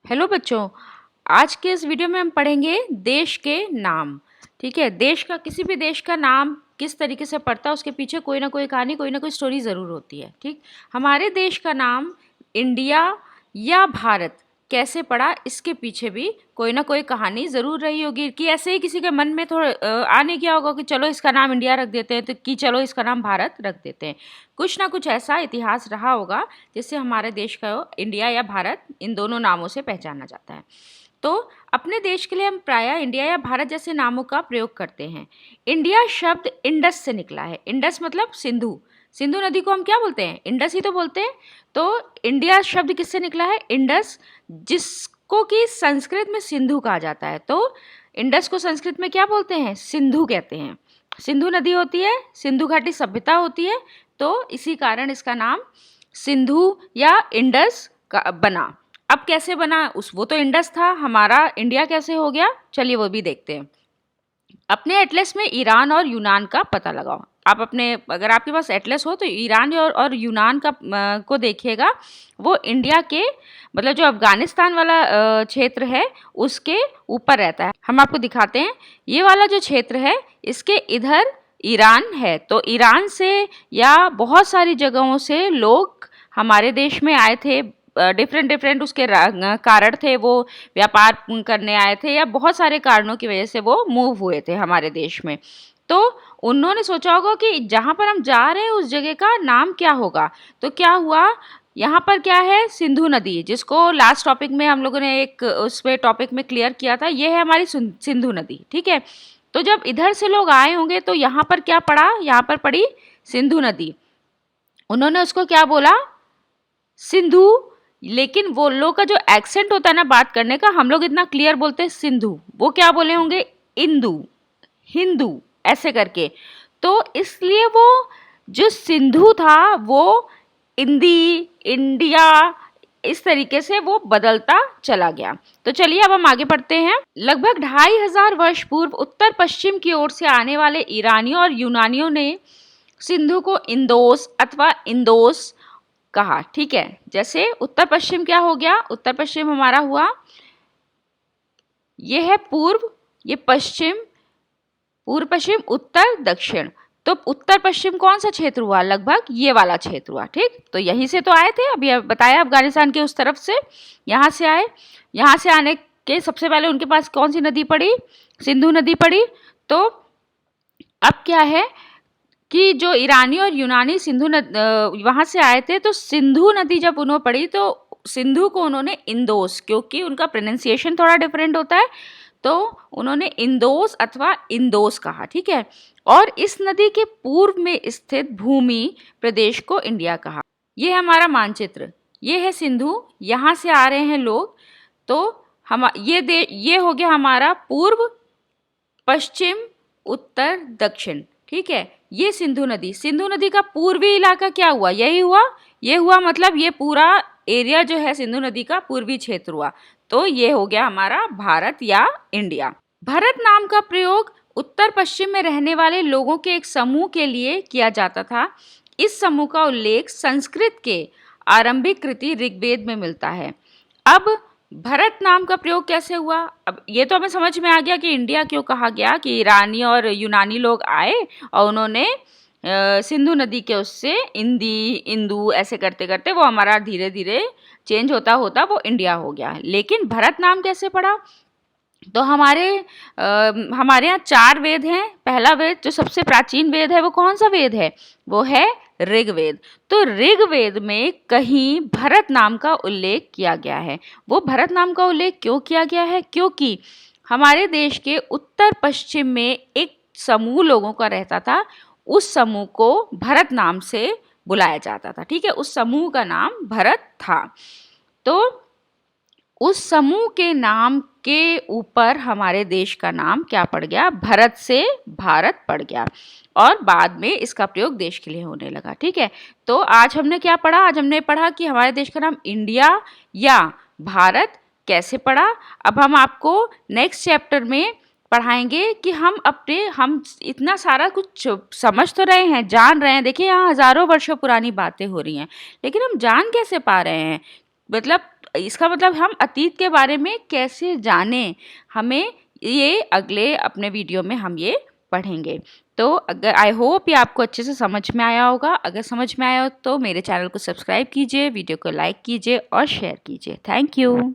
Hello बच्चों। आज के इस वीडियो में हम पढ़ेंगे देश के नाम। ठीक है, देश का किसी भी देश का नाम किस तरीके से पड़ता है उसके पीछे कोई ना कोई कहानी कोई ना कोई स्टोरी ज़रूर होती है। ठीक, हमारे देश का नाम इंडिया या भारत कैसे पड़ा इसके पीछे भी कोई ना कोई कहानी ज़रूर रही होगी कि ऐसे ही किसी के मन में थोड़ा आने क्या होगा कि चलो इसका नाम इंडिया रख देते हैं, तो कि चलो इसका नाम भारत रख देते हैं। कुछ ना कुछ ऐसा इतिहास रहा होगा जिससे हमारे देश का इंडिया या भारत इन दोनों नामों से पहचाना जाता है। तो अपने देश के लिए हम प्रायः इंडिया या भारत जैसे नामों का प्रयोग करते हैं। इंडिया शब्द इंडस से निकला है। इंडस मतलब सिंधु। सिंधु नदी को हम क्या बोलते हैं? इंडस ही तो बोलते हैं। तो इंडिया शब्द किससे निकला है? इंडस, जिसको कि संस्कृत में सिंधु कहा जाता है। तो इंडस को संस्कृत में क्या बोलते हैं? सिंधु कहते हैं। सिंधु नदी होती है, सिंधु घाटी सभ्यता होती है, तो इसी कारण इसका नाम सिंधु या इंडस का बना। अब कैसे बना? वो तो इंडस था, हमारा इंडिया कैसे हो गया, चलिए वो भी देखते हैं। अपने एटलस में ईरान और यूनान का पता लगाओ। आप अपने, अगर आपके पास एटलस हो तो ईरान और यूनान का को देखिएगा। वो इंडिया के मतलब जो अफगानिस्तान वाला क्षेत्र है उसके ऊपर रहता है। हम आपको दिखाते हैं। ये वाला जो क्षेत्र है इसके इधर ईरान है। तो ईरान से या बहुत सारी जगहों से लोग हमारे देश में आए थे। डिफरेंट उसके कारण थे, वो व्यापार करने आए थे या बहुत सारे कारणों की वजह से वो मूव हुए थे हमारे देश में। तो उन्होंने सोचा होगा कि जहाँ पर हम जा रहे हैं उस जगह का नाम क्या होगा। तो क्या हुआ, यहाँ पर क्या है? सिंधु नदी, जिसको लास्ट टॉपिक में हम लोगों ने एक उस पे टॉपिक में क्लियर किया था। ये है हमारी सिंधु नदी। ठीक है, तो जब इधर से लोग आए होंगे तो यहाँ पर क्या पड़ा? यहाँ पर पड़ी सिंधु नदी। उन्होंने उसको क्या बोला? सिंधु। लेकिन वो लोग का जो एक्सेंट होता है ना बात करने का, हम लोग इतना क्लियर बोलते हैं सिंधु, वो क्या बोले होंगे? इंदु, हिंदू, ऐसे करके। तो इसलिए वो जो सिंधु था वो इंदी, इंडिया, इस तरीके से वो बदलता चला गया। तो चलिए अब हम आगे बढ़ते हैं। लगभग 2500 वर्ष पूर्व उत्तर पश्चिम की ओर से आने वाले ईरानियों और यूनानियों ने सिंधु को इंदोस अथवा इंदोस कहा। ठीक है, जैसे उत्तर पश्चिम क्या हो गया? उत्तर पश्चिम हमारा हुआ, ये है पूर्व, ये पश्चिम, पूर्व पश्चिम, उत्तर दक्षिण। तो उत्तर पश्चिम कौन सा क्षेत्र हुआ? लगभग ये वाला क्षेत्र हुआ। ठीक, तो यहीं से तो आए थे, अभी बताया अफगानिस्तान के उस तरफ से यहाँ से आए। यहाँ से आने के सबसे पहले उनके पास कौन सी नदी पड़ी? सिंधु नदी पड़ी। तो अब क्या है कि जो ईरानी और यूनानी सिंधु वहाँ से आए थे, तो सिंधु नदी जब उन्होंने पढ़ी तो सिंधु को उन्होंने इंदोस, क्योंकि उनका प्रोनाउंसिएशन थोड़ा डिफरेंट होता है, तो उन्होंने इंदोस अथवा इंदोस कहा। ठीक है, और इस नदी के पूर्व में स्थित भूमि प्रदेश को इंडिया कहा। ये है हमारा मानचित्र, ये है सिंधु, यहाँ से आ रहे हैं लोग। तो हम ये हो गया हमारा पूर्व, पश्चिम, उत्तर, दक्षिण। ठीक है, ये सिंधु नदी। सिंधु नदी का पूर्वी इलाका क्या हुआ? यही हुआ, ये हुआ, मतलब ये पूरा एरिया जो है सिंधु नदी का पूर्वी क्षेत्र हुआ। तो ये हो गया हमारा भारत या इंडिया। भारत नाम का प्रयोग उत्तर पश्चिम में रहने वाले लोगों के एक समूह के लिए किया जाता था। इस समूह का उल्लेख संस्कृत के आरंभिक कृति ऋग्वेद में मिलता है। अब भरत नाम का प्रयोग कैसे हुआ? अब ये तो हमें समझ में आ गया कि इंडिया क्यों कहा गया, कि ईरानी और यूनानी लोग आए और उन्होंने सिंधु नदी के उससे इंदू ऐसे करते करते वो हमारा धीरे धीरे चेंज होता होता वो इंडिया हो गया। लेकिन भरत नाम कैसे पड़ा? तो हमारे यहाँ 4 वेद हैं। पहला वेद जो सबसे प्राचीन वेद है वो कौन सा वेद है? वो है ऋग्वेद। तो ऋग्वेद में कहीं भरत नाम का उल्लेख किया गया है। वो भरत नाम का उल्लेख क्यों किया गया है? क्योंकि हमारे देश के उत्तर पश्चिम में एक समूह लोगों का रहता था, उस समूह को भरत नाम से बुलाया जाता था। ठीक है, उस समूह का नाम भरत था। तो उस समूह के नाम के ऊपर हमारे देश का नाम क्या पड़ गया? भरत से भारत पड़ गया, और बाद में इसका प्रयोग देश के लिए होने लगा। ठीक है, तो आज हमने क्या पढ़ा? आज हमने पढ़ा कि हमारे देश का नाम इंडिया या भारत कैसे पड़ा। अब हम आपको नेक्स्ट चैप्टर में पढ़ाएंगे कि हम इतना सारा कुछ समझ तो रहे हैं, जान रहे हैं। देखिए यहाँ हजारों वर्षों पुरानी बातें हो रही हैं, लेकिन हम जान कैसे पा रहे हैं? मतलब इसका मतलब हम अतीत के बारे में कैसे जानें, हमें ये अगले अपने वीडियो में हम ये पढ़ेंगे। तो अगर आई होप ये आपको अच्छे से समझ में आया होगा। अगर समझ में आया हो तो मेरे चैनल को सब्सक्राइब कीजिए, वीडियो को लाइक कीजिए और शेयर कीजिए। Thank you.